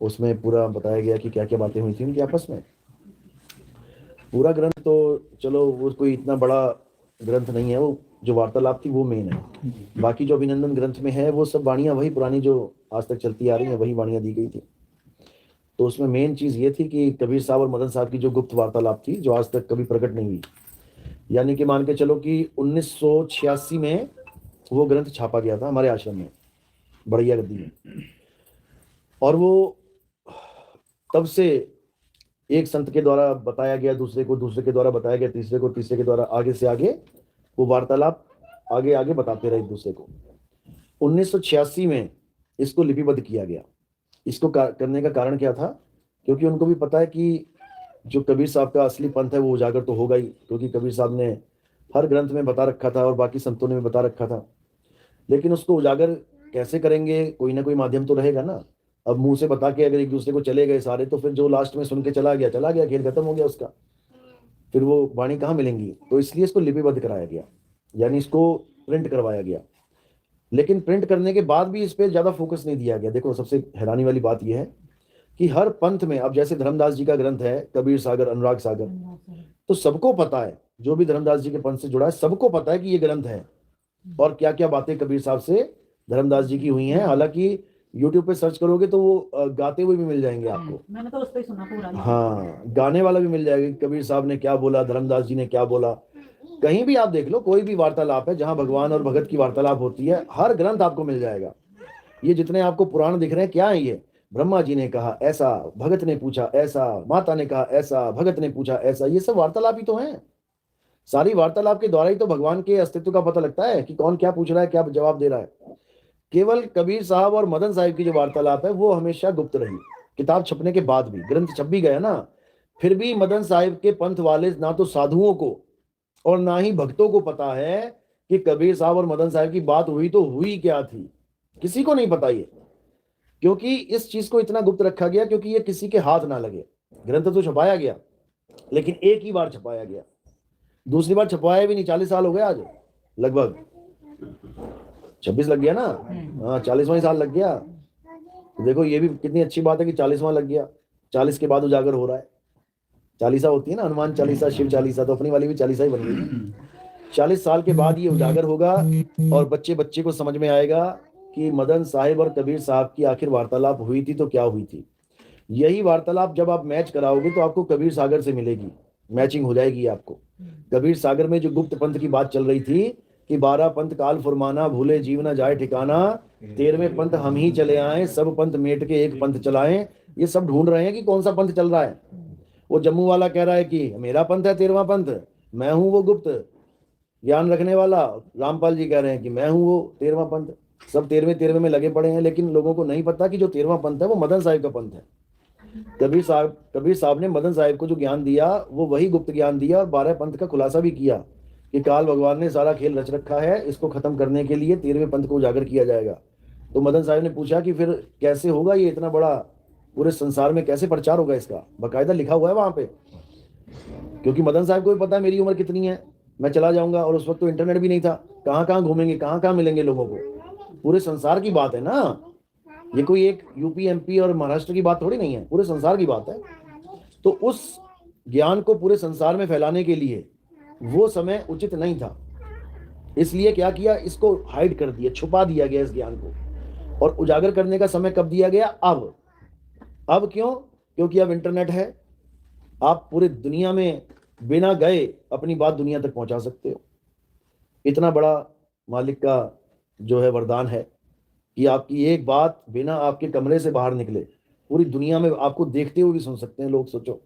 उसमें पूरा बताया गया कि क्या क्या बातें हुई थी उनकी आपस में। पूरा ग्रंथ तो चलो वो कोई इतना बड़ा ग्रंथ नहीं है, वो जो वार्तालाप थी वो मेन है। बाकी जो अभिनंदन ग्रंथ में है वो सब वाणियां वही पुरानी जो आज तक चलती आ रही है वही वाणियां दी गई थी। तो उसमें मेन चीज ये थी कि कबीर साहब और मदन साहब की जो गुप्त वार्तालाप थी जो आज तक कभी प्रकट नहीं हुई, यानी कि मान के चलो कि 1986 में वो ग्रंथ छापा गया था हमारे आश्रम में, बड़ैया गद्दी में। और वो तब से एक संत के द्वारा बताया गया दूसरे को, दूसरे के द्वारा बताया गया तीसरे को, तीसरे के द्वारा आगे से आगे वो वार्तालाप आगे आगे बताते रहे एक दूसरे को। 1986 में इसको लिपिबद्ध किया गया। इसको करने का कारण क्या था? क्योंकि उनको भी पता है कि जो कबीर साहब का असली पंथ है वो उजागर तो होगा ही, क्योंकि कबीर साहब ने हर ग्रंथ में बता रखा था और बाकी संतों ने भी बता रखा था। लेकिन उसको उजागर कैसे करेंगे? कोई ना कोई माध्यम तो रहेगा ना। अब मुंह से बता के अगर एक दूसरे को चले गए सारे, तो फिर जो लास्ट में सुन के चला गया चला गया, खेल खत्म हो गया उसका, फिर वो वाणी कहाँ मिलेंगी? तो इसलिए इसको लिपिबद्ध कराया गया, यानी इसको प्रिंट करवाया गया। लेकिन प्रिंट करने के बाद भी इस पे ज्यादा फोकस नहीं दिया गया। देखो सबसे हैरानी वाली बात यह है कि हर पंथ में, अब जैसे धर्मदास जी का ग्रंथ है कबीर सागर अनुराग सागर, तो सबको पता है, जो भी धर्मदास जी के पंथ से जुड़ा है सबको पता है कि ये ग्रंथ है और क्या क्या बातें कबीर साहब से धर्मदास जी की हुई हैं। हालांकि यूट्यूब पे सर्च करोगे तो वो गाते हुए भी मिल जाएंगे आपको। मैंने तो उस पे सुना पूरा। हाँ, गाने वाला भी मिल जाएगा, कबीर साहब ने क्या बोला, धर्मदास जी ने क्या बोला। कहीं भी आप देख लो, कोई भी वार्तालाप है जहां भगवान और भगत की वार्तालाप होती है, हर ग्रंथ आपको मिल जाएगा। ये जितने आपको पुराण दिख रहे हैं क्या है ये? ब्रह्मा जी ने कहा ऐसा, भगत ने पूछा ऐसा, माता ने कहा ऐसा, भगत ने पूछा ऐसा, ये सब वार्तालाप ही तो हैं। सारी वार्तालाप के द्वारा ही तो भगवान के अस्तित्व का पता लगता है कि कौन क्या पूछ रहा है, क्या जवाब दे रहा है। केवल कबीर साहब और मदन साहिब की जो वार्तालाप है वो हमेशा गुप्त रही। किताब छपने के बाद भी, ग्रंथ छप भी गया ना, फिर भी मदन साहिब के पंथ वाले ना तो साधुओं को और ना ही भक्तों को पता है कि कबीर साहब और मदन साहिब की बात हुई तो हुई क्या थी। किसी को नहीं पता ये, क्योंकि इस चीज को इतना गुप्त रखा गया क्योंकि ये किसी के हाथ ना लगे। ग्रंथ तो छपाया गया लेकिन एक ही बार छपाया गया, दूसरी बार छपवाया भी नहीं। 40 साल हो गए आज, लगभग 26 लग गया ना। हाँ, 40वां साल लग गया। तो देखो ये भी कितनी अच्छी बात है कि 40वां लग गया। 40 के बाद उजागर हो रहा है। चालीसा होती है ना, हनुमान चालीसा, शिव चालीसा, तो अपनी वाली भी चालीसा ही बन गई। 40 साल के बाद ये उजागर होगा और बच्चे बच्चे को समझ में आएगा कि मदन साहिब और कबीर साहब की आखिर वार्तालाप हुई थी तो क्या हुई थी। यही वार्तालाप जब आप मैच कराओगे तो आपको कबीर सागर से मिलेगी, मैचिंग हो जाएगी आपको। कबीर सागर में जो गुप्त पंथ की बात चल रही थी कि 12 पंथ काल फुरमाना, भूले जीव न जाए ठिकाना, 13वें पंथ हम ही चले आए, सब पंथ मेट के एक पंथ चलाएं। ये सब ढूंढ रहे हैं कि कौन सा पंथ चल रहा है। वो जम्मू वाला कह रहा है कि मेरा पंथ है 13वां पंथ, मैं हूं वो गुप्त ज्ञान रखने वाला। रामपाल जी कह रहे हैं कि मैं हूं वो 13वां पंथ। सब 13वें 13वें में लगे पड़े हैं, लेकिन लोगों को नहीं पता कि जो 13वां पंथ है वो मदन साहिब का पंथ है। कबीर साहब ने मदन साहिब को जो ज्ञान दिया वो वही गुप्त ज्ञान दिया और 12 पंथ का खुलासा भी किया कि काल भगवान ने सारा खेल रच रखा है, इसको खत्म करने के लिए 13वें पंथ को उजागर किया जाएगा। तो मदन साहिब ने पूछा कि फिर कैसे होगा ये इतना बड़ा, पूरे संसार में कैसे प्रचार होगा इसका? बकायदा लिखा हुआ है वहां पे, क्योंकि मदन साहब को भी पता है मेरी उम्र कितनी है, मैं चला जाऊंगा। और उस वक्त तो इंटरनेट भी नहीं था, कहाँ कहाँ घूमेंगे, कहाँ कहाँ मिलेंगे लोगों को। पूरे संसार की बात है ना, ये कोई एक यूपी एमपी और महाराष्ट्र की बात थोड़ी नहीं है, पूरे संसार की बात है। तो उस ज्ञान को पूरे संसार में फैलाने के लिए वो समय उचित नहीं था, इसलिए क्या किया, इसको हाइड कर दिया, छुपा दिया गया इस ज्ञान को। और उजागर करने का समय कब दिया गया? अब क्यों? क्योंकि अब इंटरनेट है, आप पूरी दुनिया में बिना गए अपनी बात दुनिया तक पहुंचा सकते हो। इतना बड़ा मालिक का जो है वरदान है कि आपकी एक बात बिना आपके कमरे से बाहर निकले पूरी दुनिया में आपको देखते हुए भी सुन सकते हैं लोग, सोचो।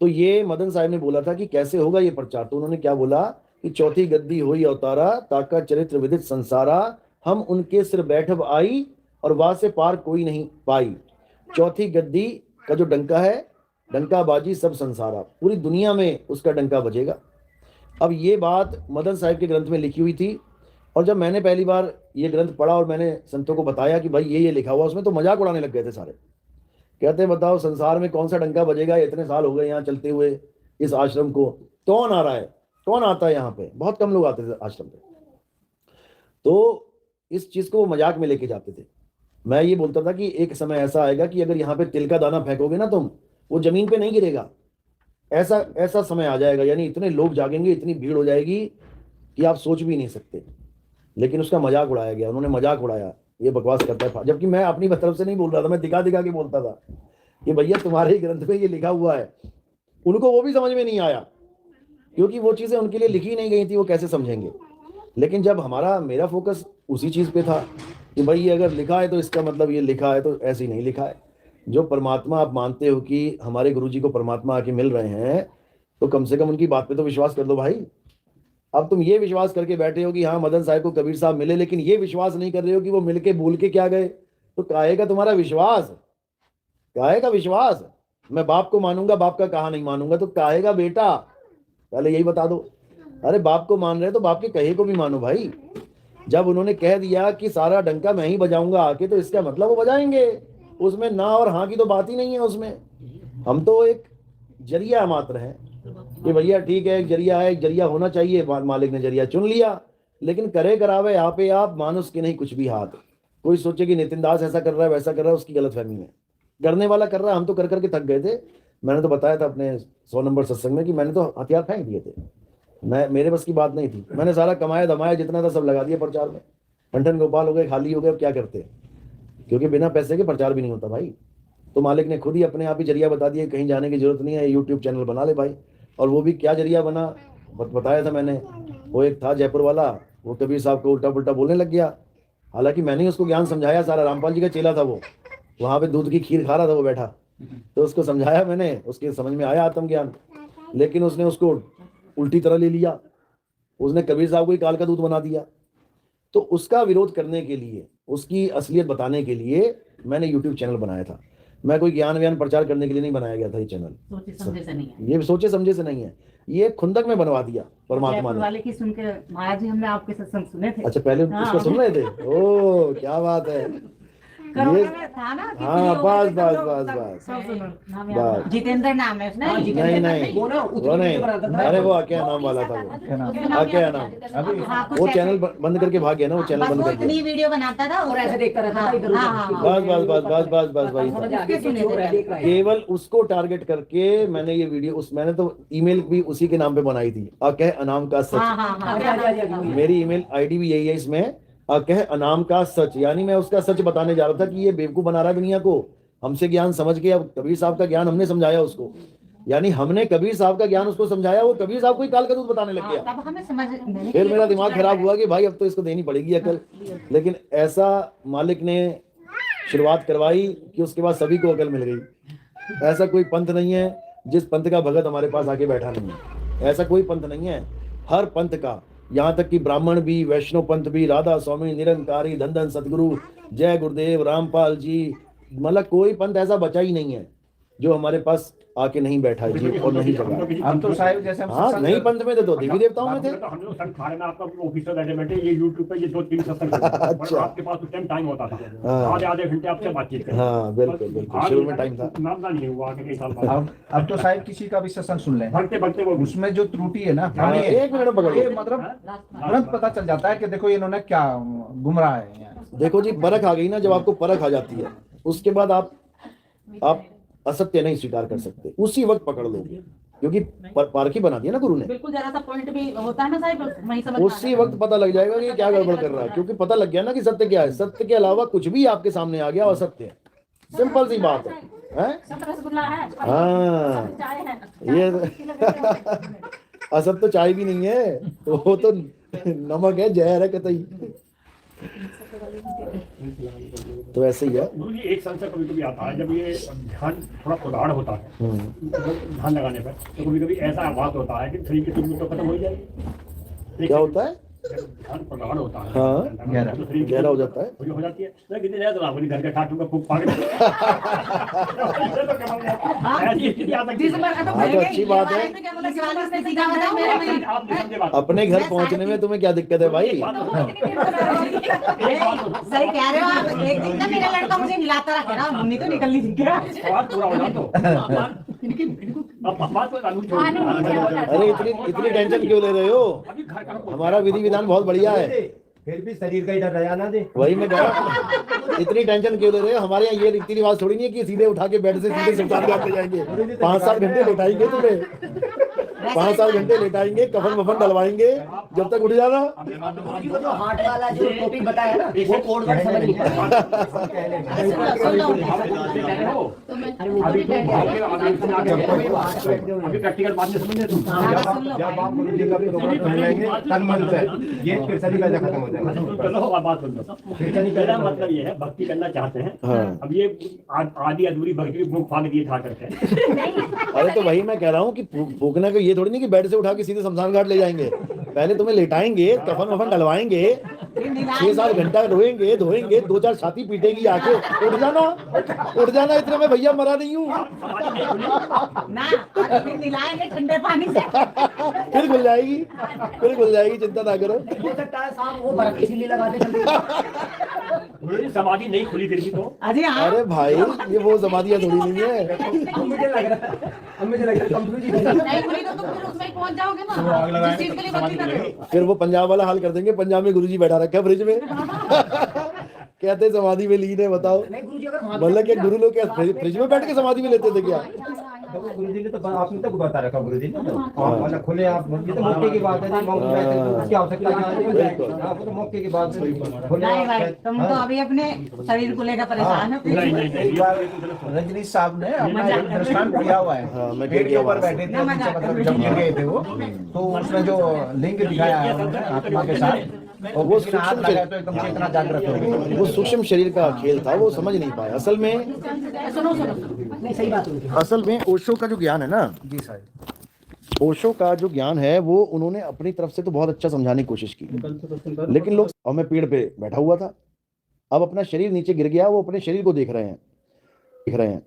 तो ये मदन साहब ने बोला था कि कैसे होगा ये प्रचार। तो उन्होंने क्या बोला कि चौथी गद्दी हुई अवतारा, ताका चरित्र विदित संसारा, हम उनके सिर बैठब आई और वहां से पार कोई नहीं पाई। चौथी गद्दी का जो डंका है, डंका बाजी सब संसारा, पूरी दुनिया में उसका डंका बजेगा। अब ये बात मदन साहिब के ग्रंथ में लिखी हुई थी। और जब मैंने पहली बार ये ग्रंथ पढ़ा और मैंने संतों को बताया कि भाई ये लिखा हुआ, उसमें तो मजाक उड़ाने लग गए थे सारे। कहते हैं बताओ संसार में कौन सा डंका बजेगा, इतने साल हो गए यहाँ चलते हुए इस आश्रम को, कौन आ रहा है, कौन आता है यहाँ पे? बहुत कम लोग आते थे आश्रम पे। तो इस चीज को वो मजाक में लेके जाते थे। मैं ये बोलता था कि एक समय ऐसा आएगा कि अगर यहाँ पे तिल का दाना फेंकोगे ना तुम, वो जमीन पे नहीं गिरेगा। ऐसा ऐसा समय आ जाएगा, यानी इतने लोग जागेंगे, इतनी भीड़ हो जाएगी कि आप सोच भी नहीं सकते। लेकिन उसका मजाक उड़ाया गया, उन्होंने मजाक उड़ाया, ये बकवास करता है। जबकि मैं अपनी तरफ से नहीं बोल रहा था, मैं दिखा दिखा के बोलता था कि भैया तुम्हारे ही ग्रंथ में ये लिखा हुआ है। उनको वो भी समझ में नहीं आया, क्योंकि वो चीजें उनके लिए लिखी नहीं गई थी, वो कैसे समझेंगे। लेकिन जब मेरा फोकस उसी चीज पे था कि भाई ये अगर लिखा है तो इसका मतलब ये लिखा है, तो ऐसे ही नहीं लिखा है। जो परमात्मा आप मानते हो कि हमारे गुरुजी को परमात्मा आके मिल रहे हैं, तो कम से कम उनकी बात पे तो विश्वास कर दो भाई। अब तुम ये विश्वास करके बैठे हो कि हाँ मदन साहब को कबीर साहब मिले, लेकिन ये विश्वास नहीं कर रहे हो कि वो मिलके भूल के क्या गए, तो काहे का तुम्हारा विश्वास, काहे का विश्वास। मैं बाप को मानूंगा, बाप का कहा नहीं मानूंगा, तो काहे का बेटा, पहले यही बता दो। अरे बाप को मान रहे तो बाप के कहे को भी मानो भाई। जब उन्होंने कह दिया कि सारा डंका मैं ही बजाऊंगा आके, तो इसका मतलब वो बजाएंगे, उसमें ना और हाँ की तो बात ही नहीं है उसमें। हम तो एक जरिया मात्र है कि भैया ठीक है, एक जरिया है, एक जरिया होना चाहिए, मालिक ने जरिया चुन लिया। लेकिन करे करावे यहाँ पे आप, मानुस के नहीं कुछ भी हाथ। कोई सोचे कि नितिन दास ऐसा कर रहा है वैसा कर रहा है, उसकी गलतफहमी है। करने वाला कर रहा है, हम तो कर करके थक गए थे। मैंने तो बताया था अपने 100 नंबर सत्संग में कि मैंने तो हथियार फेंक दिए थे। मेरे बस की बात नहीं थी, मैंने सारा कमाया धमाया जितना था सब लगा दिया प्रचार में। ठंडन गोपाल हो गए, खाली हो गए, अब क्या करते, क्योंकि बिना पैसे के प्रचार भी नहीं होता भाई। तो मालिक ने खुद ही अपने आप ही जरिया बता दिया, कहीं जाने की जरूरत नहीं है, यूट्यूब चैनल बना ले भाई। और वो भी क्या जरिया बना, बताया था मैंने। वो एक था जयपुर वाला, वो कबीर साहब को उल्टा पुल्टा बोलने लग गया। हालांकि मैंने उसको ज्ञान समझाया, सारा रामपाल जी का चेला था वो, वहां पे दूध की खीर खा रहा था वो बैठा, तो उसको समझाया मैंने, उसके समझ में आया आत्मज्ञान। लेकिन उसने उसको उल्टी तरह ले लिया, उसने कबीर साहब को ही काल का दूध बना दिया। तो उसका विरोध करने के लिए, उसकी असलियत बताने के लिए मैंने यूट्यूब चैनल बनाया था। मैं कोई ज्ञान व्यान प्रचार करने के लिए नहीं बनाया गया था ये चैनल। सोचे समझे से नहीं है, ये सोचे समझे से नहीं है, ये खुंदक में बनवा दिया परमात्मा ने। वाले की सुन के माया जी हमने आपके सत्संग सुने थे। अच्छा पहले उसको सुन रहे थे, ओ क्या बात है। ये हाँ बस बस बस बस जितेंद्र नाम है उसने। नहीं नहीं वो नहीं, अरे वो क्या नाम वाला था, वो क्या नाम, वो चैनल बंद करके भाग गया ना, वो चैनल बंद कर दिया। वीडियो बनाता था और ऐसे देखता रहता था। बस बस बस बस बस बस वही था। केवल उसको टारगेट करके मैंने ये वीडियो, मैंने तो ईमेल भी उसी के नाम पे बनाई थी, अकह अनाम का सच। मेरी ईमेल आईडी भी यही है इसमें, अकह अनाम का सच। यानी मैं उसका सच बताने जा रहा था कि ये बेवकूफ बना रहा है दुनिया को, हमसे ज्ञान समझ के। अब कबीर साहब का ज्ञान हमने समझाया उसको, यानी हमने कबीर साहब का ज्ञान उसको समझाया, वो कबीर साहब को ही काल का दूध बताने लग गया। तब हमें समझ, फिर मेरा दिमाग खराब हुआ कि भाई अब तो इसको देनी पड़ेगी अकल। लेकिन ऐसा मालिक ने शुरुआत करवाई कि उसके बाद सभी को अकल मिल गई। ऐसा कोई पंथ नहीं है जिस पंथ का भगत हमारे पास आके बैठा नहीं है, ऐसा कोई पंथ नहीं है। हर पंथ का, यहाँ तक कि ब्राह्मण भी, वैष्णव पंथ भी, राधा स्वामी, निरंकारी, धन सतगुरु, जय गुरुदेव, रामपाल जी, मतलब कोई पंथ ऐसा बचा ही नहीं है जो हमारे पास आके नहीं बैठा है जी, और नहीं जगा। हम तो साहिब जैसे हाँ नहीं पंथ में थे तो देवी देवताओं में थे। हम लोग संत खाने में आपका ऑफिसर बैठे ये यूट्यूब पे ये 2-3 सत्संग अच्छा। आपके पास उस टाइम होता था, आधे घंटे आपसे बातचीत करें। हाँ बिल्कुल बिल्कुल, शुरू में टाइम था। नाम नहीं हुआ कि कई साल बाद। अब तो साहिब किसी का भी सत्संग सुन लें, भगते भगते वो उसमें जो त्रुटि है ना, एक मिनट पकड़िए, ये मतलब तुरंत पता चल जाता है कि देखो इन्होंने क्या गुमराह है। देखो जी परख आ गई ना, जब आपको परख आ जाती है उसके बाद आप असत्य नहीं स्वीकार कर सकते, उसी वक्त पकड़ लोगे, क्योंकि पारखी बना दिया ना गुरु ने। बिल्कुल जरा सा पॉइंट भी होता है ना साहब, वही समझ उसी वक्त पता लग जाएगा कि क्या गड़बड़ कर रहा है, क्योंकि पता लग गया ना कि सत्य क्या है। सत्य के अलावा कुछ भी आपके सामने आ गया असत्य है, सिंपल सी बात है। हाँ ये असत्य तो चाय भी नहीं है, वो तो नमक है, जहर है कतई। तो ऐसे ही है। एक संशय कभी कभी आता है, जब ये ध्यान थोड़ा उदाहरण होता है ध्यान लगाने पर, तो कभी कभी ऐसा आभास होता है कि शरीर की चुंबक तो खत्म हो जाएगी। क्या होता है? ध्यान प्रगाढ़ होता है, हाँ गहरा हो जाता है, हो जाती है। लेकिन घर के खाटूंगा खूब पागल। हाँ तो अच्छी बात है। अपने घर पहुंचने में तुम्हें क्या दिक्कत है भाई? सही कह रहे हो आप। एक दिन ना मेरा लड़का मुझे हिलाता रहा ना, मुन्नी तो निकल नहीं थी क्या? पूरा हो जाता। अरे इतनी टेंशन क्यों ले रहे हो? हमारा विधि विधान बहुत बढ़िया है, फिर भी शरीर का ही डर रहा ना दे। वही मैं कह रहा हूं, इतनी टेंशन क्यों ले रहे हो? हमारे यहाँ ये रीति रिवाज थोड़ी नहीं है कि सीधे उठा के बेड से सीधे शमशान घाट ले जाएंगे। 5-7 घंटे लेटाएंगे तुम्हें, 5-7 घंटे लेटाएंगे, कफन वफन डलवाएंगे, जब तक उठ जाना। वो जो हार्ट वाला जो टॉपिक बताया ना वो कोड वर्ड समझ नहीं पाया। अभी प्रैक्टिकल बात नहीं समझ तुम। जब आप गुरु जी का भी प्रोग्राम सुन लेंगे तन मन से, ये फिर शरीर का खत्म हो जाएगा। चलो और बात सुन लो। मेरा मतलब ये है, भक्ति करना चाहते हैं। हाँ। अब ये आधी अधूरी भक्ति मुंह फाड़ दिए था करते हैं। अरे तो वही मैं कह रहा हूँ कि फूकने का ये थोड़ी नहीं कि बेड से उठा के सीधे शमशान घाट ले जाएंगे। पहले तुम्हें लेटाएंगे, कफन वफन डलवाएंगे, 6-7 घंटा रोएंगे धोएंगे, 2-4 छाती पीटेगी आके, उठ जाना इतने में भैया मरा नहीं हूँ। ना फिर मिलाएंगे ठंडे पानी से। फिर खुल जाएगी, चिंता ना करो। हो सकता है साहब वो बर्फ इसीलिए लगाते चलते। समाधि नहीं खुली फिर भी तो। अरे हाँ, अरे भाई ये वो समाधियाँ थोड़ी नहीं है। मुझे लग रहा है कंफ्यूज नहीं खुली तो तुम फिर उसमें पहुंच जाओगे ना जिस चीज के लिए भक्ति कर रहे हो। फिर वो पंजाब वाला हाल कर देंगे। पंजाब में गुरुजी बैठा रखा है फ्रिज में, कहते समाधि में लीन है। बताओ, नहीं गुरुजी अगर मतलब क्या गुरु लोग क्या फ्रिज में बैठ के समाधि में लेते थे क्या? गुरु जी ने तो आपने तो बता रखा गुरु जी ने तो मतलब खुले आप, ये तो मौके की बात है जी, मौके की आवश्यकता नहीं है। आप तो मौके की बात खुले नहीं भाई, तुम तो अभी अपने शरीर को लेकर परेशान हो। रजनीश साहब ने अपना एक दृष्टांत दिया हुआ है। हाँ, मैं पेड़ के ऊपर वहाँ। बैठे थे, नीचे मतलब जब गिर गए थे वो, तो उसमें जो लिंग दिखाया है उन्होंने आत्मा के साथ, और वो किसी ने हाथ लगाया तो एकदम चेतना जागृत हो गई। वो सूक्ष्म शरीर का खेल था, वो समझ नहीं पाया। असल में नहीं सही बात होगी। असल में ओशो का जो ज्ञान है ना, जी सर, ओशो का जो ज्ञान है वो उन्होंने अपनी तरफ से तो बहुत अच्छा समझाने की कोशिश की, लेकिन लोग, और मैं पेड़ पे बैठा हुआ था, अब अपना शरीर नीचे गिर गया, वो अपने शरीर को देख रहे हैं।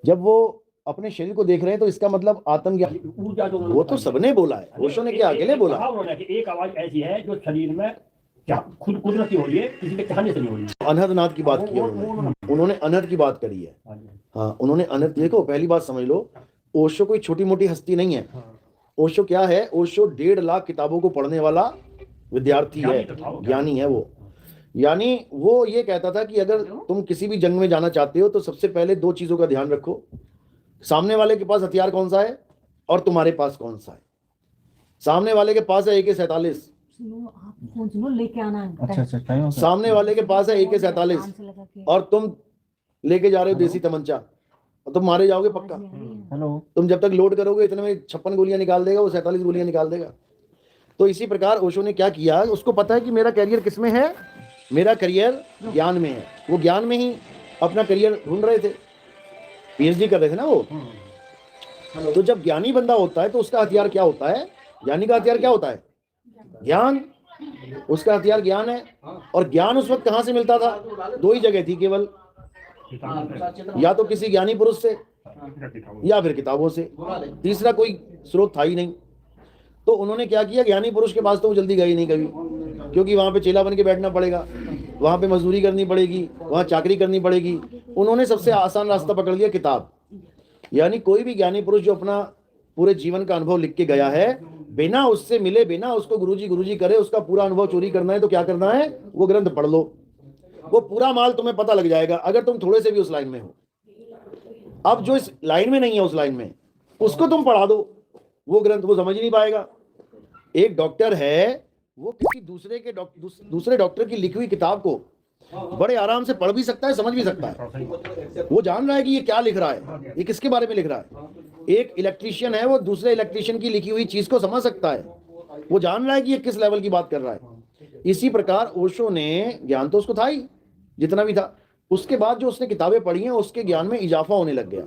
जब वो अपने शरीर को देख रहे हैं तो इसका मतलब आत्मज्ञान, ऊर्जा जो वो तो सबने बोला है। ओशो ने क्या अकेले बोला? उन्होंने कि एक आवाज ऐसी है जो शरीर में खुद कुदरती हो रही है, किसी के चाहने से नहीं हो रही है। अनहदनाद की बात की है उन्होंने अनहद की बात करी है। हाँ, उन्होंने अनहद, देखो पहली बात समझ लो, ओशो कोई छोटी मोटी हस्ती नहीं है। ओशो क्या है? ओशो 1.5 लाख किताबों को पढ़ने वाला विद्यार्थी है, ज्ञानी है वो। यानी वो ये कहता था कि अगर तुम किसी भी जंग में जाना चाहते हो तो सबसे पहले 2 चीजों का ध्यान रखो, सामने वाले के पास हथियार कौन सा है और तुम्हारे पास कौन सा है। सामने वाले के पास है AK-47, लेके आना है। अच्छा, सामने वाले के पास है AK-47 और तुम लेके जा रहे हो देसी तमंचा, और तुम मारे जाओगे पक्का। हेलो, तुम जब तक लोड करोगे इतने में 56 गोलियां निकाल देगा, वो 47 गोलियां निकाल देगा। तो इसी प्रकार ओशो ने क्या किया, उसको पता है कि मेरा करियर किसमें है, मेरा करियर ज्ञान में है। वो ज्ञान में ही अपना करियर ढूंढ रहे थे, PhD कर रहे थे ना वो। तो जब ज्ञानी बंदा होता है तो उसका हथियार क्या होता है? ज्ञानी का हथियार क्या होता है? ज्ञान। उसका हथियार ज्ञान है। और ज्ञान उस वक्त कहां से मिलता था? 2 ही जगह थी केवल, या तो किसी ज्ञानी पुरुष से या फिर किताबों से, तीसरा कोई स्रोत था ही नहीं। तो उन्होंने क्या किया, ज्ञानी पुरुष के पास तो वो जल्दी गई नहीं कभी, क्योंकि वहां पे चेला बन के बैठना पड़ेगा, वहां पे मजदूरी करनी पड़ेगी, वहां चाकरी करनी पड़ेगी। उन्होंने सबसे आसान रास्ता पकड़ लिया, किताब। यानी कोई भी ज्ञानी पुरुष जो अपना पूरे जीवन का अनुभव लिख के गया है, बिना उससे मिले, बिना उसको गुरुजी करे, उसका पूरा अनुभव चोरी करना है तो क्या करना है? वो ग्रंथ पढ़ लो, वो पूरा माल तुम्हें पता लग जाएगा, अगर तुम थोड़े से भी उस लाइन में हो। अब जो इस लाइन में नहीं है, उस लाइन में, उसको तुम पढ़ा दो, वो ग्रंथ वो समझ नहीं पाएगा। एक डॉक्टर है, वो किसी दूसरे डॉक्टर की लिखी हुई किताब को बड़े आराम से पढ़ भी सकता है, समझ भी सकता है। वो जान रहा है कि ये क्या लिख रहा है, ये किसके बारे में लिख रहा है। एक इलेक्ट्रीशियन है, वो दूसरे इलेक्ट्रीशियन की लिखी हुई चीज को समझ सकता है, वो जान रहा है कि ये किस लेवल की बात कर रहा है। इसी प्रकार ओशो ने, ज्ञान तो उसको था ही जितना भी था, उसके बाद जो उसने किताबें पढ़ी हैं उसके ज्ञान में इजाफा होने लग गया।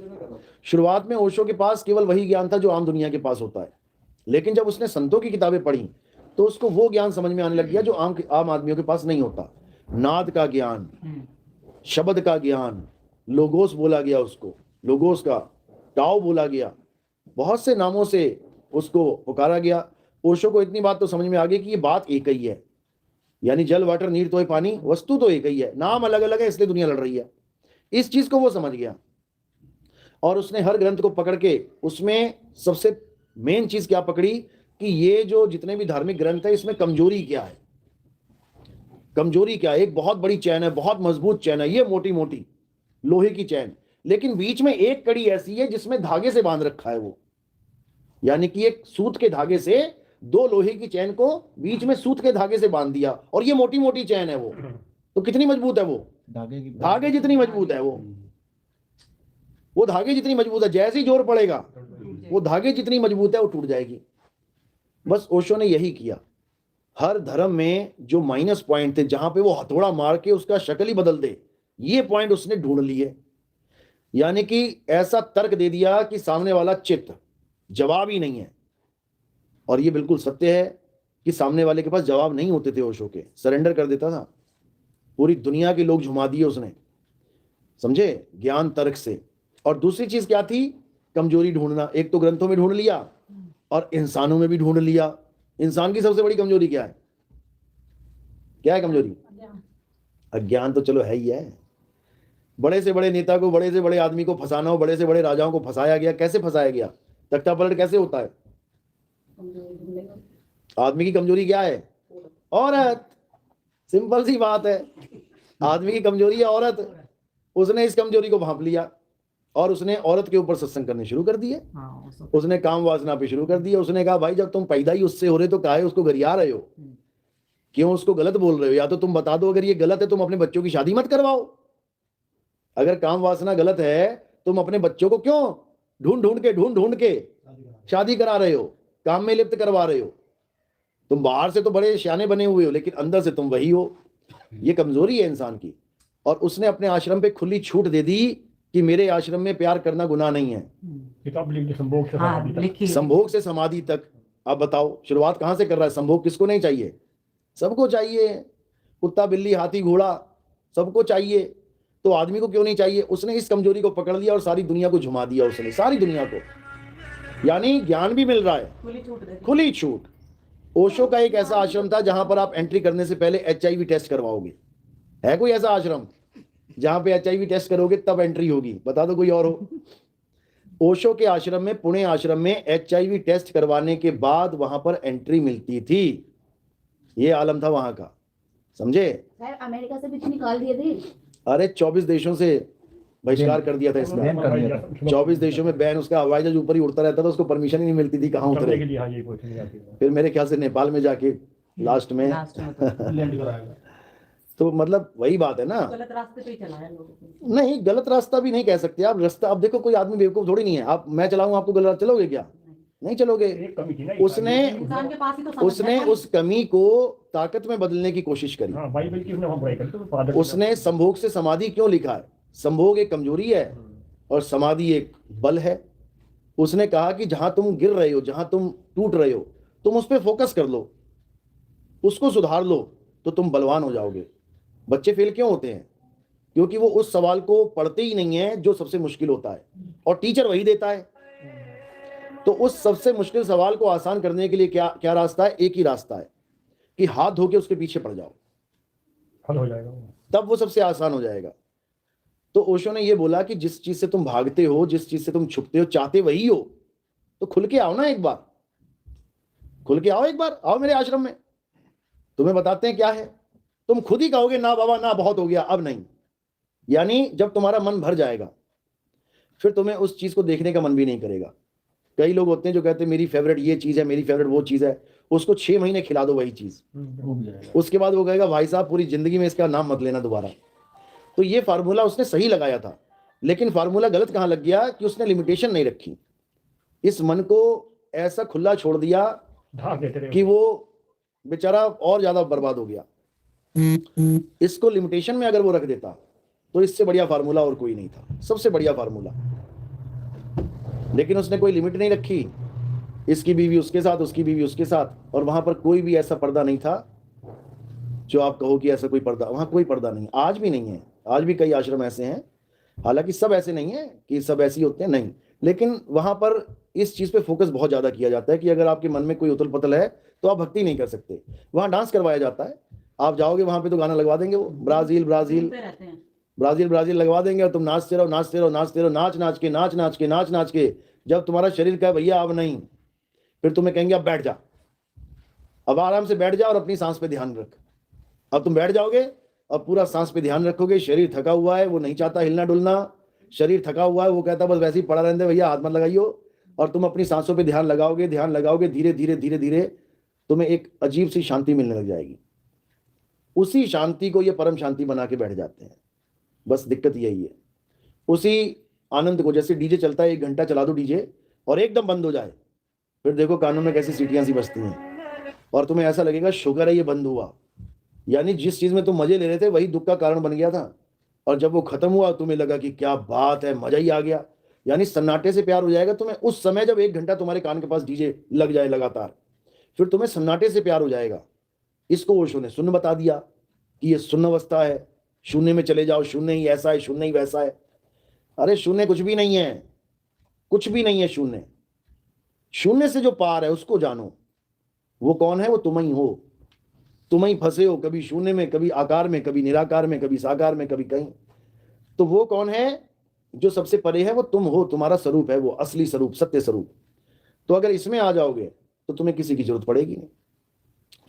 शुरुआत में ओशो के पास केवल वही ज्ञान था जो आम दुनिया के पास होता है, लेकिन जब उसने संतों की किताबें पढ़ी तो उसको वो ज्ञान समझ में आने लग गया जो आम आदमियों के पास नहीं होता। नाद का ज्ञान, शब्द का ज्ञान, लोगोस बोला गया उसको, लोगोस का टाओ बोला गया, बहुत से नामों से उसको पुकारा गया। ओशो को इतनी बात तो समझ में आ गई कि ये बात एक ही है, यानी जल, वाटर, नीर तो है पानी, वस्तु तो एक ही है, नाम अलग अलग है इसलिए दुनिया लड़ रही है। इस चीज को वो समझ गया और उसने हर ग्रंथ को पकड़ के उसमें सबसे मेन चीज क्या पकड़ी कि ये जो जितने भी धार्मिक ग्रंथ है इसमें कमजोरी क्या है, कमजोरी क्या है? एक बहुत बड़ी चैन है, बहुत मजबूत चैन है, ये मोटी मोटी लोहे की चैन, लेकिन बीच में एक कड़ी ऐसी है जिसमें धागे से बांध रखा है वो, यानी कि एक सूत के धागे से दो लोहे की चैन को बीच में सूत के धागे से बांध दिया, और ये मोटी मोटी चैन है वो, तो कितनी मजबूत है वो? धागे जितनी मजबूत है वो धागे जितनी मजबूत है, जैसे ही जोर पड़ेगा वो धागे जितनी मजबूत है वो टूट जाएगी। बस ओशो ने यही किया। हर धर्म में जो माइनस पॉइंट थे, जहां पे वो हथौड़ा मार के उसका शक्ल ही बदल दे, ये पॉइंट उसने ढूंढ लिए, यानी कि ऐसा तर्क दे दिया कि सामने वाला चित्त जवाब ही नहीं है। और ये बिल्कुल सत्य है कि सामने वाले के पास जवाब नहीं होते थे ओशो के, सरेंडर कर देता था। पूरी दुनिया के लोग झुमा दिए उसने, समझे, ज्ञान तर्क से। और दूसरी चीज क्या थी? कमजोरी ढूंढना। एक तो ग्रंथों में ढूंढ लिया और इंसानों में भी ढूंढ लिया। इंसान की सबसे बड़ी कमजोरी क्या है? क्या है कमजोरी? अज्ञान तो चलो है ही है। बड़े से बड़े नेता को, बड़े से बड़े आदमी को फंसाना हो, बड़े से बड़े राजाओं को फंसाया गया। कैसे फंसाया गया? तख्ता पलट कैसे होता है? आदमी की कमजोरी क्या है? औरत। सिंपल सी बात है, आदमी की कमजोरी है औरत। उसने इस कमजोरी को भांप लिया और उसने औरत के ऊपर सत्संग करने शुरू कर दिए। उसने काम वासना पे शुरू कर दिया। उसने कहा भाई जब तुम पैदा ही उससे हो रहे तो काहे उसको गरिया रहे हो, क्यों उसको गलत बोल रहे हो? या तो तुम बता दो अगर ये गलत है, तुम अपने बच्चों की शादी मत करवाओ। अगर काम वासना गलत है, तुम अपने बच्चों को क्यों ढूंढ ढूंढ के शादी करा रहे हो, काम में लिप्त करवा रहे हो? तुम बाहर से तो बड़े सियाने बने हुए हो, लेकिन अंदर से तुम वही हो। ये कमजोरी है इंसान की। और उसने अपने आश्रम पे खुली छूट दे दी कि मेरे आश्रम में प्यार करना गुनाह नहीं है। संभोग से समाधि तक। अब बताओ शुरुआत कहां से कर रहा है? संभोग किसको नहीं चाहिए? सबको चाहिए। कुत्ता, बिल्ली, हाथी, घोड़ा सबको चाहिए, तो आदमी को क्यों नहीं चाहिए? उसने इस कमजोरी को पकड़ लिया और सारी दुनिया को झुमा दिया उसने, सारी दुनिया को। यानी ज्ञान भी मिल रहा है, खुली छूट। ओशो का एक ऐसा आश्रम था जहां पर आप एंट्री करने से पहले HIV टेस्ट करवाओगे। है कोई ऐसा आश्रम जहां पे HIV टेस्ट करोगे तब एंट्री होगी? बता दो कोई और हो। ओशो के आश्रम में, पुणे आश्रम में HIV टेस्ट करवाने के बाद वहां पर एंट्री मिलती थी। ये आलम था वहां का, समझे? सर अमेरिका से भी निकाल दिए थे। अरे 24 देशों से बहिष्कार कर दिया था इसका। 24 देशों में बैन। उसका हवाई जहाज ऊपर ही उड़ता रहता था, उसको परमिशन ही नहीं मिलती थी कहाँ उतरे। फिर मेरे ख्याल से नेपाल में जाके लास्ट में तो मतलब वही बात है ना, गलत रास्ते पे चला है लोगों को। नहीं गलत रास्ता भी नहीं कह सकते आप। रास्ता अब देखो, कोई आदमी बेवकूफ थोड़ी नहीं है। आप, मैं चलाऊं आपको गलत चलोगे क्या? नहीं चलोगे। उसने इंसान के पास ही तो उसने उस कमी को ताकत में बदलने की कोशिश करी। उसने संभोग से समाधि क्यों लिखा है? संभोग एक कमजोरी है और समाधि एक बल है। उसने कहा कि जहां तुम गिर रहे हो, जहां तुम टूट रहे हो, तुम उस पर फोकस कर लो, उसको सुधार लो, तो तुम बलवान हो जाओगे। बच्चे फेल क्यों होते हैं? क्योंकि वो उस सवाल को पढ़ते ही नहीं है जो सबसे मुश्किल होता है, और टीचर वही देता है। तो उस सबसे मुश्किल सवाल को आसान करने के लिए क्या क्या रास्ता है? एक ही रास्ता है कि हाथ धो के उसके पीछे पड़ जाओ, हल हो जाएगा, तब वो सबसे आसान हो जाएगा। तो ओशो ने ये बोला कि जिस चीज से तुम भागते हो, जिस चीज से तुम छुपते हो, चाहते वही हो, तो खुल के आओ ना एक बार, खुल के आओ एक बार, आओ मेरे आश्रम में, तुम्हें बताते हैं क्या है। तुम खुद ही कहोगे ना बाबा ना, बहुत हो गया, अब नहीं। यानी जब तुम्हारा मन भर जाएगा फिर तुम्हें उस चीज को देखने का मन भी नहीं करेगा। कई लोग होते हैं जो कहते हैं मेरी फेवरेट ये चीज है, मेरी फेवरेट वो चीज है, उसको 6 महीने खिला दो वही चीज, उसके बाद वो कहेगा भाई साहब पूरी जिंदगी में इसका नाम मत लेना दोबारा। तो ये फार्मूला उसने सही लगाया था, लेकिन फार्मूला गलत कहां लग गया कि उसने लिमिटेशन नहीं रखी। इस मन को ऐसा खुला छोड़ दिया कि वो बेचारा और ज्यादा बर्बाद हो गया। इसको लिमिटेशन में अगर वो रख देता तो इससे बढ़िया फार्मूला और कोई नहीं था, सबसे बढ़िया फार्मूला। लेकिन उसने कोई लिमिट नहीं रखी, इसकी बीवी उसके साथ, उसकी बीवी उसके साथ, और वहां पर कोई भी ऐसा पर्दा नहीं था जो आप कहो कि ऐसा कोई पर्दा, वहां कोई पर्दा नहीं, आज भी नहीं है। आज भी कई आश्रम ऐसे हैं, हालांकि सब ऐसे नहीं है कि सब ऐसे ही होते हैं, नहीं, लेकिन वहां पर इस चीज पे फोकस बहुत ज्यादा किया जाता है कि अगर आपके मन में कोई उथल पुथल है तो आप भक्ति नहीं कर सकते। वहां डांस करवाया जाता है, आप जाओगे वहां पे तो गाना लगवा देंगे, वो ब्राजील ब्राजील ब्राजील ब्राजील लगवा देंगे, और तुम नाचते रहो नाचते रहो नाचते रहो, नाच नाच के नाच नाच के नाच नाच के, जब तुम्हारा शरीर कहे भैया अब नहीं, फिर तुम्हें कहेंगे अब बैठ जा, अब आराम से बैठ जा और अपनी सांस पे ध्यान रख। अब तुम बैठ जाओगे और पूरा सांस पे ध्यान रखोगे। शरीर थका हुआ है, वो नहीं चाहता हिलना डुलना। शरीर थका हुआ है, वो कहता बस वैसे ही पड़ा रहने दे भैया, हाथ मत लगाइयो। और तुम अपनी सांसों पे ध्यान लगाओगे, धीरे धीरे धीरे धीरे तुम्हें एक अजीब सी शांति मिलने लग जाएगी। उसी शांति को ये परम शांति बना के बैठ जाते हैं। बस दिक्कत यही है, उसी आनंद को, जैसे डीजे चलता है, 1 घंटा चला दो डीजे और एकदम बंद हो जाए, फिर देखो कानों में कैसी सीटियां सी बजती हैं और तुम्हें ऐसा लगेगा शुक्र है ये बंद हुआ। यानी जिस चीज में तुम मजे ले रहे थे वही दुख का कारण बन गया था, और जब वो खत्म हुआ तुम्हें लगा कि क्या बात है, मजा ही आ गया। यानी सन्नाटे से प्यार हो जाएगा तुम्हें उस समय जब 1 घंटा तुम्हारे कान के पास डीजे लग जाए लगातार, फिर तुम्हें सन्नाटे से प्यार हो जाएगा। इसको ओशो ने शून्य बता दिया कि ये शून्य अवस्था है, शून्य में चले जाओ, शून्य ही ऐसा है, शून्य ही वैसा है। अरे शून्य कुछ भी नहीं है, कुछ भी नहीं है शून्य। शून्य से जो पार है उसको जानो। वो कौन है? वो तुम ही हो। तुम ही फंसे हो कभी शून्य में, कभी आकार में, कभी निराकार में, कभी साकार में, कभी कहीं। तो वो कौन है जो सबसे परे है? वो तुम हो, तुम्हारा स्वरूप है वो, असली स्वरूप, सत्य स्वरूप। तो अगर इसमें आ जाओगे तो तुम्हें किसी की जरूरत पड़ेगी नहीं।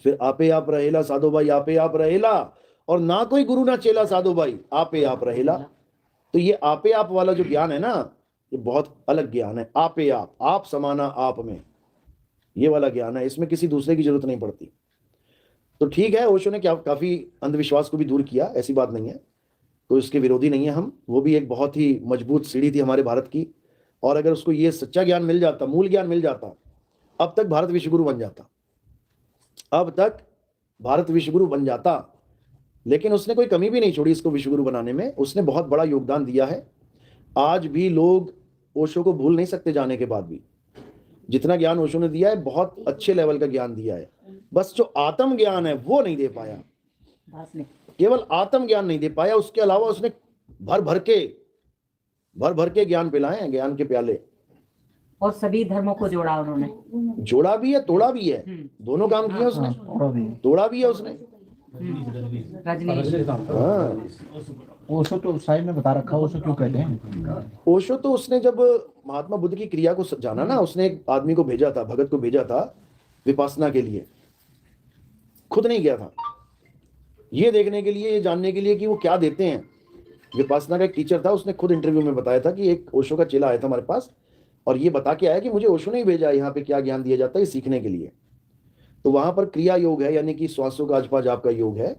फिर आपे आप रहेला साधो भाई, आपे आप रहेला, और ना कोई गुरु ना चेला साधो भाई, आपे आप रहेला। तो ये आपे आप वाला जो ज्ञान है ना, ये बहुत अलग ज्ञान है। आपे आप समाना आप में, ये वाला ज्ञान है। इसमें किसी दूसरे की जरूरत नहीं पड़ती। तो ठीक है, ओशो ने क्या काफी अंधविश्वास को भी दूर किया, ऐसी बात नहीं है, कोई उसके विरोधी नहीं है हम। वो भी एक बहुत ही मजबूत सीढ़ी थी हमारे भारत की, और अगर उसको ये सच्चा ज्ञान मिल जाता, मूल ज्ञान मिल जाता, अब तक भारत विश्वगुरु बन जाता, अब तक भारत विश्वगुरु बन जाता। लेकिन उसने कोई कमी भी नहीं छोड़ी इसको विश्वगुरु बनाने में, उसने बहुत बड़ा योगदान दिया है। आज भी लोग ओशो को भूल नहीं सकते जाने के बाद भी। जितना ज्ञान ओशो ने दिया है, बहुत अच्छे लेवल का ज्ञान दिया है। बस जो आत्म ज्ञान है वो नहीं दे पाया, केवल आत्म ज्ञान नहीं दे पाया, उसके अलावा उसने भर भर के ज्ञान पिलाए हैं, ज्ञान के प्याले। और सभी धर्मों को जोड़ा उन्होंने, जोड़ा भी है, तोड़ा भी है, दोनों काम किए उसने। तोड़ा भी है उसने। रजनीश हाँ, ओशो तो साइड में बता रखा, ओशो क्यों कहते हैं? ओशो तो उसने जब महात्मा बुद्ध की क्रिया को जाना ना, उसने एक आदमी को भेजा था, भगत को भेजा था विपासना के लिए, खुद नहीं गया था, ये देखने के लिए, ये जानने के लिए कि वो क्या देते हैं। विपासना का एक टीचर था, उसने खुद इंटरव्यू में बताया था कि एक ओशो का चेला आया था हमारे पास और ये बता के आया कि मुझे ओशो ने भेजा यहाँ पे क्या ज्ञान दिया जाता है सीखने के लिए। तो वहां पर क्रिया योग है, यानी कि श्वासों का अजपा जाप का योग है।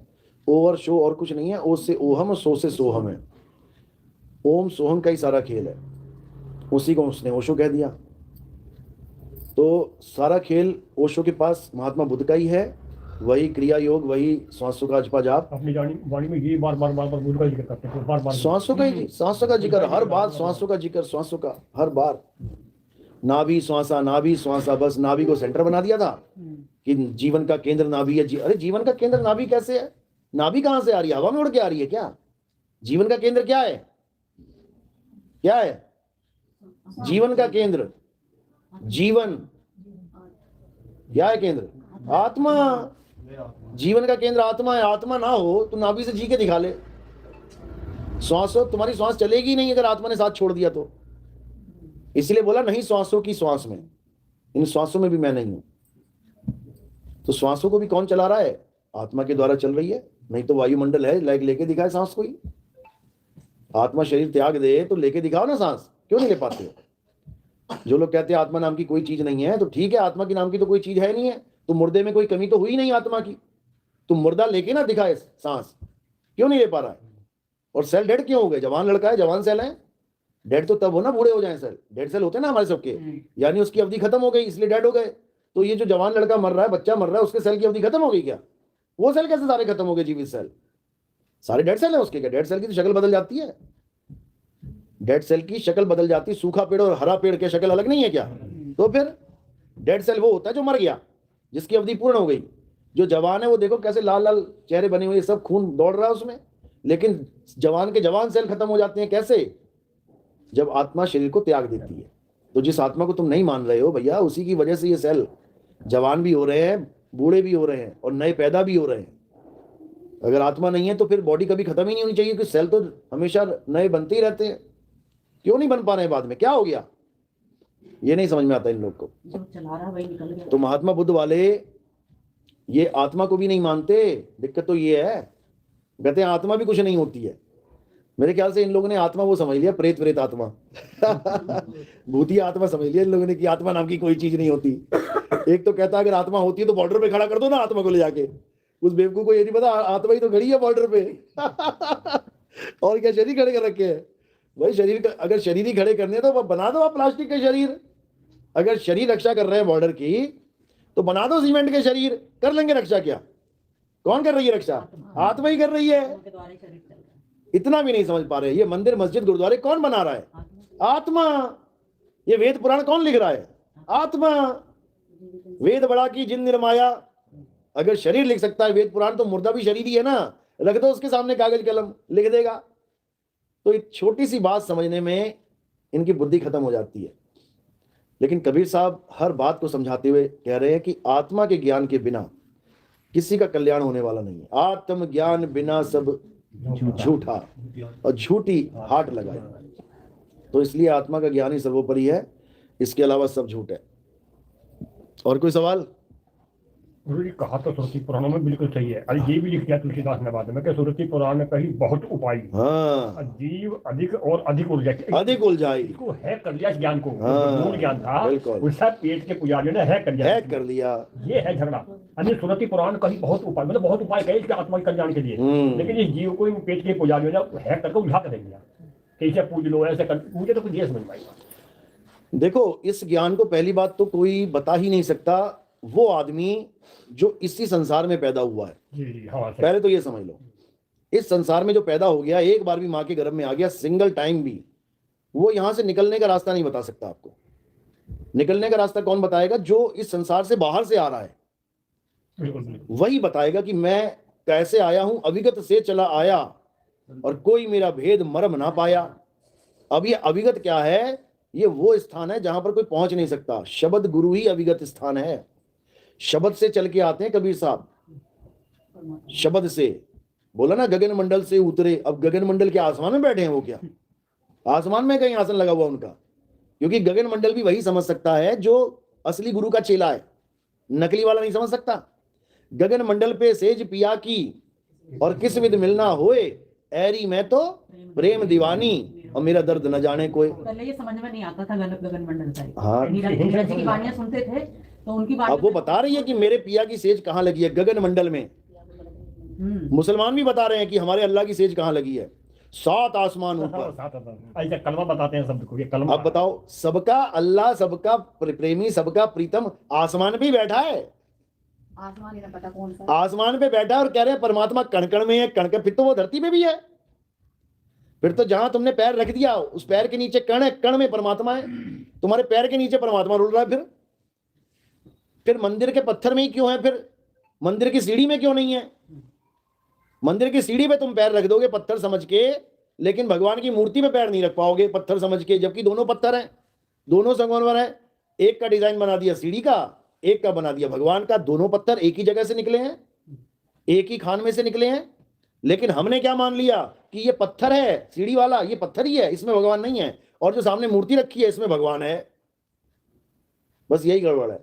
ओ और शो और कुछ नहीं है, ओ से ओहम और सो से सोहम है। ओम सोहम का ही सारा खेल है, उसी को उसने ओशो कह दिया। तो सारा खेल ओशो के पास महात्मा बुद्ध का ही है, वही क्रिया योग, वही श्वासों का अजपा जाप। अपनी वाणी में ये बार बार बुद्ध का जिक्र करते हैं, बार बार श्वासों का ही, श्वासों का जिक्र हर बार, श्वासों का जिक्र, श्वासों का हर बार। नाभि श्वासा, बस नाभि को सेंटर बना दिया था कि जीवन का केंद्र नाभि है। अरे जीवन का केंद्र नाभि कैसे है? नाभि कहां से आ रही है? हवा में उड़ के आ रही है क्या? जीवन का केंद्र क्या है? क्या है जीवन का केंद्र? जीवन क्या है केंद्र? आत्मा। जीवन का केंद्र आत्मा है। आत्मा ना हो तो नाभि से जी के दिखा ले। श्वासों, तुम्हारी श्वास चलेगी नहीं अगर आत्मा ने साथ छोड़ दिया तो। इसलिए बोला नहीं श्वासों की श्वास में, इन श्वासों में भी मैं नहीं हूं। तो श्वासों को भी कौन चला रहा है? आत्मा के द्वारा चल रही है, नहीं तो वायुमंडल है, लेके दिखाए सांस को ही। आत्मा शरीर त्याग दे तो लेके दिखाओ ना सांस, क्यों नहीं ले पाते? जो लोग कहते हैं आत्मा नाम की कोई चीज नहीं है, तो ठीक है, आत्मा की नाम की तो कोई चीज है नहीं है, तो मुर्दे में कोई कमी तो हुई नहीं आत्मा की। तुम मुर्दा लेके ना दिखाए सांस, क्यों नहीं ले पा रहा है? और सेल डेड क्यों हो गए? जवान लड़का है, जवान सेल है। डेड तो तब हो ना बूढ़े हो जाए सेल, डेड सेल होते हैं ना हमारे सबके, यानी उसकी अवधि खत्म हो गई इसलिए डेड हो गए। तो ये जो जवान लड़का मर रहा है, बच्चा मर रहा है, उसके सेल की अवधि खत्म हो गई क्या? वो सेल कैसे सारे खत्म हो गए? जीवित सेल सारे डेड सेल है उसके क्या? डेड सेल की तो शक्ल बदल जाती है, डेड सेल की शक्ल बदल जाती है। सूखा पेड़ और हरा पेड़ की शक्ल अलग नहीं है क्या? तो फिर डेड सेल वो होता है जो मर गया, जिसकी अवधि पूर्ण हो गई। जो जवान है वो देखो कैसे लाल लाल चेहरे बने हुए, सब खून दौड़ रहा है उसमें, लेकिन जवान के जवान सेल खत्म हो जाते हैं कैसे? जब आत्मा शरीर को त्याग देती है। तो जिस आत्मा को तुम नहीं मान रहे हो भैया, उसी की वजह से ये सेल जवान भी हो रहे हैं, बूढ़े भी हो रहे हैं और नए पैदा भी हो रहे हैं। अगर आत्मा नहीं है तो फिर बॉडी कभी खत्म ही नहीं होनी चाहिए, कि सेल तो हमेशा नए बनते ही रहते हैं, क्यों नहीं बन पा रहे हैं बाद में? क्या हो गया? ये नहीं समझ में आता इन लोग को। जो चला रहा वही निकल गया। तो महात्मा बुद्ध वाले ये आत्मा को भी नहीं मानते। दिक्कत तो ये है, कहते हैं आत्मा भी कुछ नहीं होती है। मेरे ख्याल से इन लोगों ने आत्मा वो समझ लिया, प्रेत आत्मा भूतिया आत्मा समझ लिया इन लोगों ने कि आत्मा नाम की कोई चीज नहीं होती। एक तो कहता है अगर आत्मा होती है तो बॉर्डर पे खड़ा कर दो ना आत्मा को ले जाके। उस बेवकूफ को ये नहीं पता आत्मा ही तो खड़ी है बॉर्डर पे और क्या शरीर खड़े कर रखे हैं भाई। शरीर अगर शरीर ही खड़े करने तो बना दो आप प्लास्टिक के शरीर। अगर शरीर रक्षा कर रहे हैं बॉर्डर की तो बना दो सीमेंट के शरीर, कर लेंगे रक्षा। क्या कौन कर रही है रक्षा? आत्मा ही कर रही है। इतना भी नहीं समझ पा रहे। ये मंदिर मस्जिद गुरुद्वारे कौन बना रहा है? आत्मा। ये वेद पुराण कौन लिख रहा है? आत्मा। वेद बड़ा की जिन निर्माया। अगर शरीर लिख सकता है वेद पुराण तो मुर्दा भी शरीर ही है ना। रख दो उसके सामने कागज कलम, लिख देगा। तो एक छोटी सी बात समझने में इनकी बुद्धि खत्म हो जाती है। लेकिन कबीर साहब हर बात को समझाते हुए कह रहे हैं कि आत्मा के ज्ञान के बिना किसी का कल्याण होने वाला नहीं है। आत्म ज्ञान बिना सब झूठा और झूठी हाट लगाए। तो इसलिए आत्मा का ज्ञान ही सर्वोपरि है, इसके अलावा सब झूठ है। और कोई सवाल? गुरु जी कहा तो श्रुति पुराणों में बिल्कुल सही है। अरे ये भी लिख दिया तुलसीदास ने बाद में कि श्रुति पुराण में कहीं बहुत उपाय, हाँ, जीव अधिक और अधिक उलझाई इसको हैक कर लिया। इस ज्ञान को हाँ, मूल ज्ञान था बिल्कुल। उसका पेट के पुजारियों ने हैक कर लिया। ये है झगड़ा। अन्य श्रुति पुराण कहीं बहुत उपाय, मतलब बहुत उपाय कहे इसके आत्मा के कल्याण के लिए, लेकिन इस जीव को इन पेट के पुजारियों ने हैक करके उठा कर दिया कि इसे पूज लो, ऐसे कर। मुझे तो कुछ ये समझ में आएगा। देखो इस ज्ञान को पहली बात तो कोई बता ही नहीं सकता वो आदमी जो इसी संसार में पैदा हुआ है। जी हाँ, पहले तो ये समझ लो, इस संसार में जो पैदा हो गया, एक बार भी माँ के गर्भ में आ गया, सिंगल टाइम भी, वो यहां से निकलने का रास्ता नहीं बता सकता आपको। निकलने का रास्ता कौन बताएगा? जो इस संसार से बाहर से आ रहा है वही बताएगा कि मैं कैसे आया हूं। अविगत से चला आया और कोई मेरा भेद मर्म ना पाया। अब ये अविगत क्या है? ये वो स्थान है जहां पर कोई पहुंच नहीं सकता। शब्द गुरु ही अविगत स्थान है। शब्द से चल के आते हैं कबीर साहब। शब्द से बोला ना, गगन मंडल से उतरे। अब गगन मंडल के आसमान में बैठे हैं वो? क्या आसमान में कहीं आसन लगा हुआ उनका? क्योंकि गगन मंडल भी वही समझ सकता है जो असली गुरु का चेला है, नकली वाला नहीं समझ सकता। गगन मंडल पे सेज पिया की और किस विध मिलना होए, ऐरी मैं तो प्रेम दीवानी और मेरा दर्द न जाने कोई। पहले ये समझ में नहीं आता था गगन मंडल का। हाँ, नीरज जी की वाणियां सुनते थे तो उनकी अब वो बता रही है कि मेरे पिया की सेज कहाँ लगी है? गगन मंडल में। मुसलमान भी बता रहे हैं कि हमारे अल्लाह की सेज कहाँ लगी है? 7 आसमान ऊपर। ऐसा कलमा बताते हैं शब्द को, ये कलमा। अब बताओ, सबका अल्लाह, सबका प्रेमी, सबका प्रीतम आसमान पे ही बैठा है। आसमान ही ना पता कौन सा। आसमान पे बैठा और कह रहे हैं परमात्मा कण कण में है। कण कण, फिर तो वो धरती पे भी है। फिर तो जहां तुमने पैर रख दिया उस पैर के नीचे कण है, कण में परमात्मा है। तुम्हारे पैर के नीचे परमात्मा रुल रहा है। फिर मंदिर के पत्थर में ही क्यों है? फिर मंदिर की सीढ़ी में क्यों नहीं है? मंदिर की सीढ़ी पे तुम पैर रख दोगे पत्थर समझ के, लेकिन भगवान की मूर्ति पे पैर नहीं रख पाओगे पत्थर समझ के, जबकि दोनों पत्थर हैं, दोनों संगमरमर है। एक का डिजाइन बना दिया सीढ़ी का, एक का बना दिया भगवान का। दोनों पत्थर एक ही जगह से निकले हैं, एक ही खान में से निकले हैं। लेकिन हमने क्या मान लिया कि ये पत्थर है, सीढ़ी वाला ये पत्थर ही है, इसमें भगवान नहीं है, और जो सामने मूर्ति रखी है इसमें भगवान है। बस यही गड़बड़ है।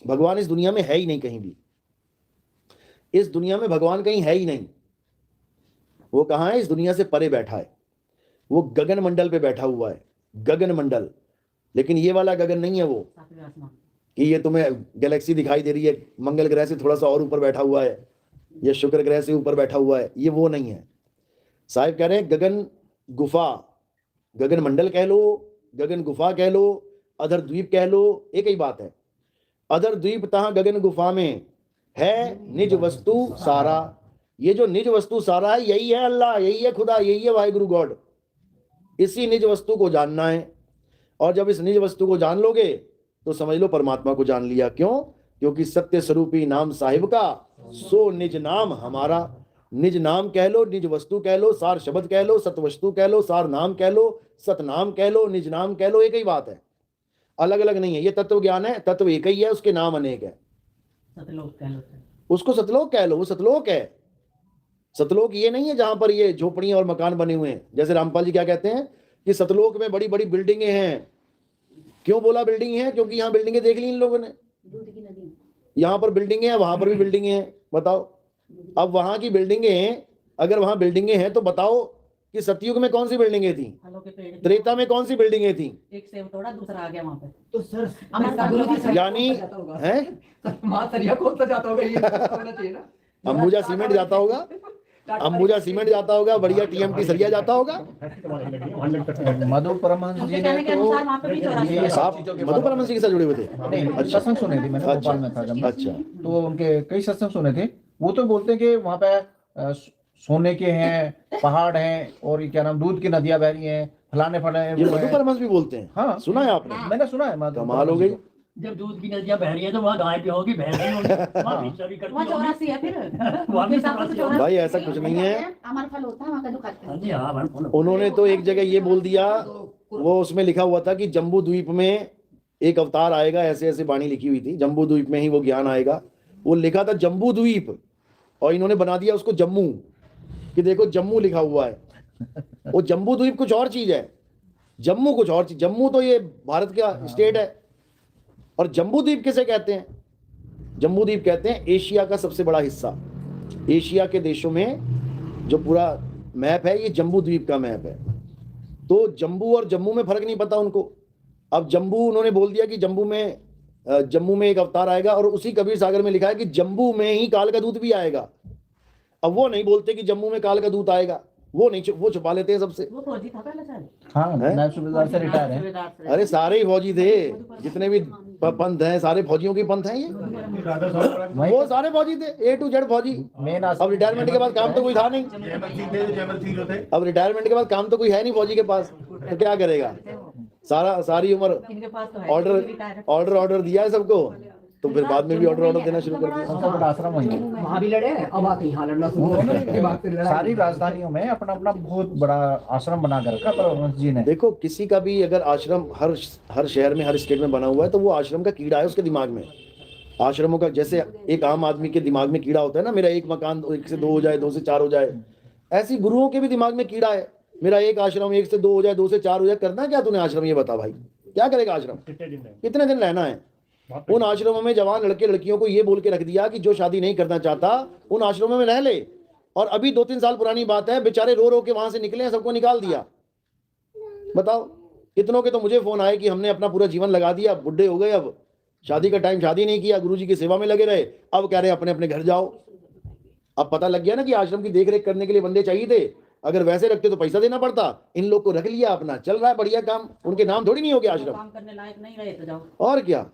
भगवान इस दुनिया में है ही नहीं कहीं भी। इस दुनिया में भगवान कहीं है ही नहीं। वो कहाँ है? इस दुनिया से परे बैठा है। वो गगन मंडल पे बैठा हुआ है, गगन मंडल। लेकिन ये वाला गगन नहीं है वो कि ये तुम्हें गैलेक्सी दिखाई दे रही है, मंगल ग्रह से थोड़ा सा और ऊपर बैठा हुआ है या शुक्र ग्रह से ऊपर बैठा हुआ है, ये वो नहीं है। साहिब कह रहे हैं गगन गुफा, गगन मंडल कह लो, गगन गुफा कह लो, अधर द्वीप कह लो, एक ही बात है। अधर द्वीप तहाँ गगन गुफा में है निज वस्तु सारा। ये जो निज वस्तु सारा है यही है अल्लाह, यही है खुदा, यही है वाहिगुरु गॉड। इसी निज वस्तु को जानना है, और जब इस निज वस्तु को जान लोगे तो समझ लो परमात्मा को जान लिया। क्यों? क्योंकि सत्य स्वरूपी नाम साहिब का, सो निज नाम हमारा। निज नाम कह लो, निज वस्तु कह लो, सार शब्द कह लो, सत वस्तु कह लो, सार नाम कह लो, सत नाम कह लो, निज नाम कह लो, एक ही बात है, अलग अलग नहीं है। ये तत्व ज्ञान है, तत्व एक ही है, उसके नाम अनेक है। उसको सतलोक कह लो, वो सतलोक है। सतलोक ये नहीं है जहां पर ये झोपड़ियां और मकान बने हुए हैं। जैसे रामपाल जी क्या कहते हैं कि सतलोक में बड़ी बड़ी बिल्डिंगें हैं। क्यों बोला बिल्डिंग है? क्योंकि यहाँ बिल्डिंगें देख ली इन लोगों ने। दूध की नदी। यहाँ पर बिल्डिंगे हैं, वहां पर भी बिल्डिंगे हैं, बताओ। अब वहां की बिल्डिंगें, अगर वहां बिल्डिंगें हैं तो बताओ कि सतयुग में कौन सी बिल्डिंगें थी, फलों के पेड़ त्रेता में कौन सी बिल्डिंगें थी? एक सेब तोड़ा दूसरा आ गया वहाँ पे। तो सर अमर यानी है माँ सरिया कौन सा जाता होगा, ये होना चाहिए ना। अंबुजा सीमेंट जाता होगा, अंबुजा सीमेंट जाता होगा, बढ़िया टीएमटी सरिया जाता होगा। मधु परमहंस जी उनके ने कहने के तो अनुसार वहाँ पे भी चौरासी ये आप मधु परमहंस जी के साथ जुड़े हुए थे? नहीं, सत्संग सुने थे मैंने, भोपाल में था जब मैं। अच्छा। तो उनके कई सत्संग सुने थे। वो तो बोलते हैं कि वहाँ पे सोने के हैं पहाड़ हैं, और ये क्या नाम, दूध की नदियां बह रही हैं, फलाने ये फलाने मधु परमहंस भी बोलते हैं? हाँ सुना है आपने? मैंने सुना है। मधु कमाल हो गई। जब दूध की नदियां बह रही है तो वहाँ गाय भी होगी, भैंस भी होगी, वहाँ भी चरी करती वहाँ होगी। 84 है फिर। वहाँ भी उनके हिसाब से 84 भाई ऐसा कुछ नहीं है। अमर फल होता है वहाँ का जो खाते हाँ हैं। जी, हाँ भाई। उन्होंने तो एक जगह ये बोल दिया, वो उसमें लिखा हुआ था कि जम्बू द्वीप में एक अवतार आएगा, ऐसे ऐसे वाणी लिखी हुई थी, जम्बू द्वीप में ही वो ज्ञान आएगा। वो लिखा था जम्बू द्वीप, और इन्होंने बना दिया उसको जम्मू, कि देखो जम्मू लिखा हुआ है। वो जम्बू द्वीप कुछ और चीज है, जम्मू कुछ और चीज। जम्मू तो ये भारत का स्टेट है, और जम्बू द्वीप किसे कहते हैं? जम्बू द्वीप कहते हैं एशिया का सबसे बड़ा हिस्सा। एशिया के देशों में जो पूरा मैप है, ये जम्बू द्वीप का मैप है। तो जम्बू और जम्मू में फर्क नहीं पता उनको। अब जम्बू उन्होंने बोल दिया कि जम्बू में एक अवतार आएगा, और उसी कबीर सागर में लिखा है कि जम्बू में ही काल का दूत भी आएगा। अब वो नहीं बोलते कि जम्मू में काल का दूत आएगा, वो छुपा लेते हैं सबसे। वो फौजी था पहले शायद। हाँ, है? नायब सूबेदार से रिटायर है। सूबेदार से। अरे सारे ही फौजी थे, जितने भी पंथ हैं, सारे फौजियों के पंथ हैं ये। वो सारे फौजी थे, ए टू जेड फौजी। मेन अब रिटायरमेंट के बाद काम तो कोई था नहीं। अब रिटायरमेंट के बाद काम तो कोई है नहीं फौजी के पास, तो क्या करेगा? सारी उम्र इनके पास तो है। ऑर्डर दिया है सबको, तो फिर बाद में भी ऑर्डर देना शुरू कर दिया। सबसे बड़ा आश्रम वही है। वहाँ भी लड़े हैं, अब आके यहाँ लड़ना शुरू हो गया। सारी राजधानियों में अपना अपना बहुत बड़ा आश्रम बना कर रखा परमहंस जी ने। देखो, किसी का भी अगर आश्रम हर शहर में, हर स्टेट में बना हुआ है, तो वो आश्रम का कीड़ा है उसके दिमाग में। आश्रमों का जैसे एक आम आदमी के दिमाग में कीड़ा होता है ना, मेरा एक मकान 1 से 2 हो जाए, 2 से 4 हो जाए, ऐसी गुरुओं के भी दिमाग में कीड़ा है, मेरा एक आश्रम 1 से 2 हो जाए, 2 से 4 हो जाए। करना क्या तूने आश्रम, ये बता भाई, क्या करेगा आश्रम? कितने दिन रहना है? उन आश्रमों में जवान लड़के लड़कियों को ये बोल के रख दिया कि जो शादी नहीं करना चाहता उन आश्रमों में रह ले। और अभी 2-3 साल पुरानी बात है, बेचारे रो रो के वहां से निकले, सबको निकाल दिया। बताओ, कितनों के तो मुझे फोन आए कि हमने अपना पूरा जीवन लगा दिया, बुढ़े हो गए, अब शादी का टाइम शादी नहीं किया, गुरुजी की सेवा में लगे रहे, अब कह रहे अपने अपने घर जाओ। अब पता लग गया ना कि आश्रम की देखरेख करने के लिए बंदे चाहिए थे। अगर वैसे रखते तो पैसा देना पड़ता। इन लोग को रख लिया, अपना चल रहा है बढ़िया काम, उनके नाम थोड़ी नहीं हो गया आश्रम। काम करने लायक नहीं रहे तो जाओ। और क्या,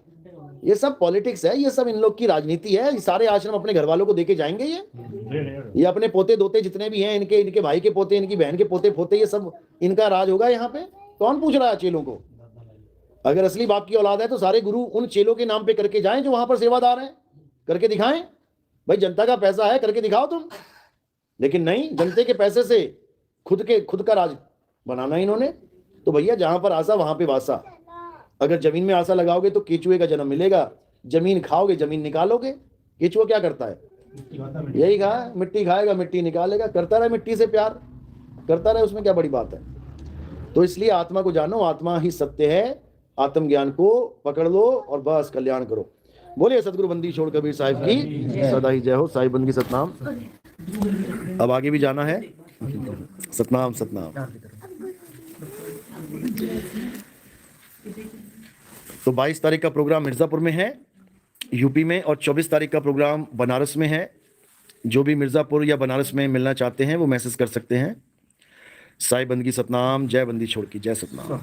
ये सब पॉलिटिक्स है, ये सब इन लोग की राजनीति है। ये सारे आश्रम अपने घर वालों को देके जाएंगे। ये अपने पोते दोते जितने भी हैं, इनके भाई के पोते, इनकी बहन के पोते पोते, ये सब इनका राज होगा यहाँ पे। कौन पूछ रहा है चेलों को? अगर असली बाप की औलाद है तो सारे गुरु उन चेलों के नाम पे करके जाएं जो वहां पर सेवादार हैं, करके दिखाएं। भाई जनता का पैसा है, करके दिखाओ तुम। लेकिन नहीं, जनता के पैसे से खुद का राज बनाना इन्होंने। तो भैया जहां पर आशा वहां पे वासा। अगर जमीन में आशा लगाओगे तो केचुए का जन्म मिलेगा, जमीन खाओगे जमीन निकालोगे। केचुआ क्या करता है? यही कहा, मिट्टी खाएगा मिट्टी निकालेगा। करता रहे मिट्टी से प्यार, करता रहे, उसमें क्या बड़ी बात है? तो इसलिए आत्मा को जानो, आत्मा ही सत्य है। आत्मज्ञान को पकड़ लो और बस कल्याण करो। बोलिए सतगुरु बंदी छोड़ कबीर साहिब की सदा ही जय हो। साहिब बंद की सतनाम। अब आगे भी जाना है। सतनाम सतनाम। तो 22 तारीख का प्रोग्राम मिर्जापुर में है, यूपी में, और 24 तारीख का प्रोग्राम बनारस में है। जो भी मिर्जापुर या बनारस में मिलना चाहते हैं वो मैसेज कर सकते हैं। साईं बंदगी सतनाम। जय बंदी छोड़ की जय सतनाम।